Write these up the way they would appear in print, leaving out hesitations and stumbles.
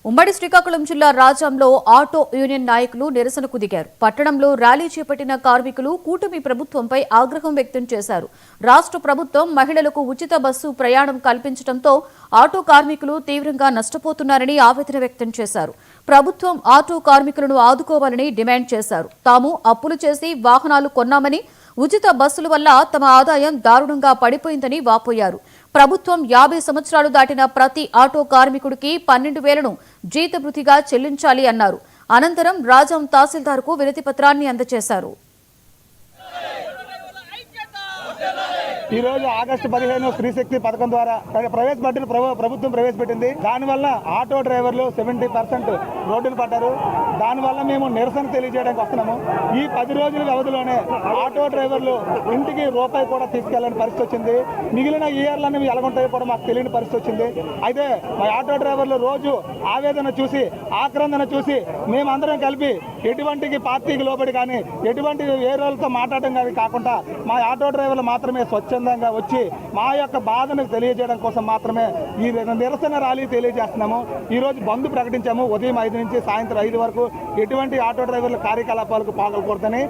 ఉమ్మడి శ్రీకాకుళం జిల్లా రాజంలో auto union నాయకులు నిరసనకు దిగారు. పట్టణంలో ర్యాలీ చేపట్టిన కార్మికులు కూటమి ప్రభుత్వంపై ఆగ్రహం వ్యక్తం చేశారు. రాష్ట్ర ప్రభుత్వం మహిళలకు ఉచిత బస్సు ప్రయాణం కల్పించడంతో ఆటో కార్మికులు తీవ్రంగా నష్టపోతున్నారని ఆవేదన వ్యక్తం చేశారు. ప్రభుత్వం ఆటో కార్మికులను ఆదుకోవాలని డిమాండ్ చేశారు. తాము అప్పులు చేసి వాహనాలు కొన్నామని, ఉచిత బస్సుల వల్ల తమ ఆదాయం దారుణంగా పడిపోయిందని వాపోయారు. ప్రభుత్వం 50 సంవత్సరాలు దాటిన ప్రతి ఆటో కార్మికుడికి 12,000ను జీతభృతిగా చెల్లించాలి అన్నారు. అనంతరం రాజం తహసీల్దార్కు వినతి పత్రాన్ని అందజేశారు. ఈ రోజు ఆగస్టు 15 స్త్రీ శక్తి పథకం ద్వారా ప్రభుత్వం ప్రవేశపెట్టింది. దానివల్ల ఆటో డ్రైవర్లు 70% రోడ్డును పడ్డారు. దానివల్ల మేము నిరసన తెలియజేయడానికి వస్తున్నాము. ఈ 10 రోజుల వ్యవధిలోనే ఆటో డ్రైవర్లు ఇంటికి రూపాయి కూడా తీసుకెళ్లని పరిస్థితి వచ్చింది. మిగిలిన ఇయర్లన్నీ ఎలాగుంటాయో కూడా మాకు తెలియని పరిస్థితి వచ్చింది. అయితే మా ఆటో డ్రైవర్లు రోజు ఆవేదన చూసి, ఆక్రందన చూసి మేమందరం కలిపి ఎటువంటి పార్టీకి లోబడి కానీ, ఎటువంటి వేరేలతో మాట్లాడడం కానీ కాకుండా మా ఆటో డ్రైవర్లు మాత్రమే స్వచ్ఛందంగా వచ్చి మా యొక్క బాధను తెలియజేయడం కోసం మాత్రమే ఈ నిరసన ర్యాలీ తెలియజేస్తున్నాము. ఈ రోజు బంద్ ప్రకటించాము. ఉదయం 5 నుంచి సాయంత్రం 5 వరకు ఎటువంటి ఆటో డ్రైవర్ల కార్యకలాపాలకు పాల్గొకూడదని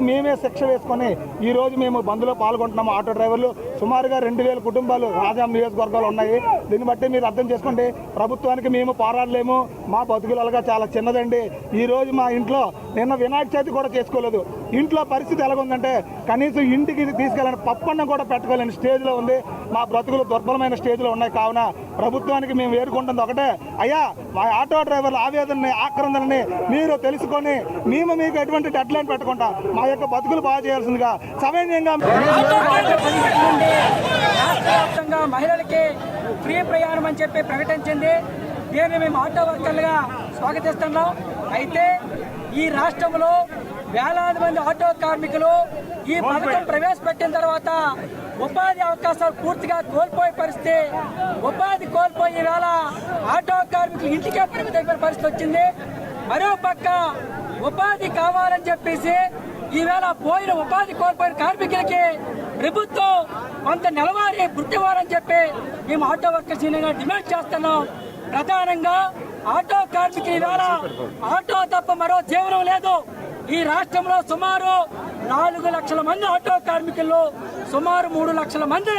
మేమే శిక్ష వేసుకొని ఈ రోజు మేము బంద్లో పాల్గొంటున్నాము. ఆటో డ్రైవర్లు సుమారుగా 2,000 కుటుంబాలు రాజాం నియోజకవర్గాలు ఉన్నాయి. దీన్ని బట్టి మీరు అర్థం చేసుకోండి. ప్రభుత్వానికి మేము పోరాడలేము. మా బతుకులగా చాలా చిన్నదండి. ఈ రోజు మా ఇంట్లో నిన్న వినాయక చవితి కూడా చేసుకోలేదు. ఇంట్లో పరిస్థితి ఎలాగుందంటే కనీసం ఇంటికి తీసుకెళ్ళని పప్పన్నం కూడా పెట్టుకోలేని స్టేజ్లో ఉంది. మా బ్రతుకులు దుర్బలమైన స్టేజ్లో ఉన్నాయి. కావున ప్రభుత్వానికి మేము వేడుకుంటుంది ఒకటే, అయ్యా మా ఆటో డ్రైవర్ల ఆవేదనని, ఆక్రందనని మీరు తెలుసుకొని మేము మీకు ఎటువంటి డెడ్ లైన్ పెట్టకుండా మా యొక్క బతుకులు బాగా చేయాల్సిందిగా సవినయంగా మహిళలకి ఫ్రీ ప్రయాణం అని చెప్పి ప్రకటించింది. దీన్ని మేము ఆటో వర్కర్లుగా స్వాగతిస్తున్నాం. అయితే ఈ రాష్ట్రంలో వేలాది మంది ఆటో కార్మికులు ఈ పథకం ప్రవేశపెట్టిన తర్వాత ఉపాధి అవకాశాలు పూర్తిగా కోల్పోయే పరిస్థితి, ఉపాధి కోల్పోయి వేళ ఆటో కార్మికులు ఇంటికే పరిమితమైన పరిస్థితి వచ్చింది. మరో పక్క ఉపాధి కావాలని చెప్పేసి ఈవేళ పోయిన ఉపాధి కోల్పోయిన కార్మికులకి ప్రభుత్వం కొంత నెలవారీ గుర్తివ్వాలని చెప్పి మేము ఆటో వర్కర్స్ యూనియన్గా డిమాండ్ చేస్తున్నాం. ప్రధానంగా ఆటో కార్మికులు ఈవేళ ఆటో తప్ప మరో జీవనం లేదు. ఈ రాష్ట్రంలో సుమారు 4 లక్షల మంది ఆటో కార్మికుల్లో సుమారు 3 లక్షల మంది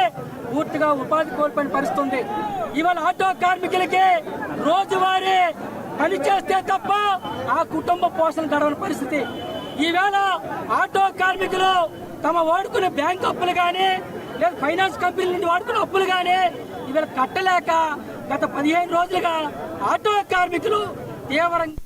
పూర్తిగా ఉపాధి కోల్పోయిన పరిస్థితి ఉంది. ఇవాళ ఆటో కార్మికులకి రోజువారీ పని చేస్తే తప్ప ఆ కుటుంబ పోషణ గడవని పరిస్థితి. ఈవేళ ఆటో కార్మికులు తమ వాడుకునే బ్యాంక్ అప్పులు కానీ, లేదా ఫైనాన్స్ కంపెనీల నుండి వాడుకునే అప్పులు కానీ ఇవాళ కట్టలేక గత 15 రోజులుగా ఆటో కార్మికులు తీవ్రంగా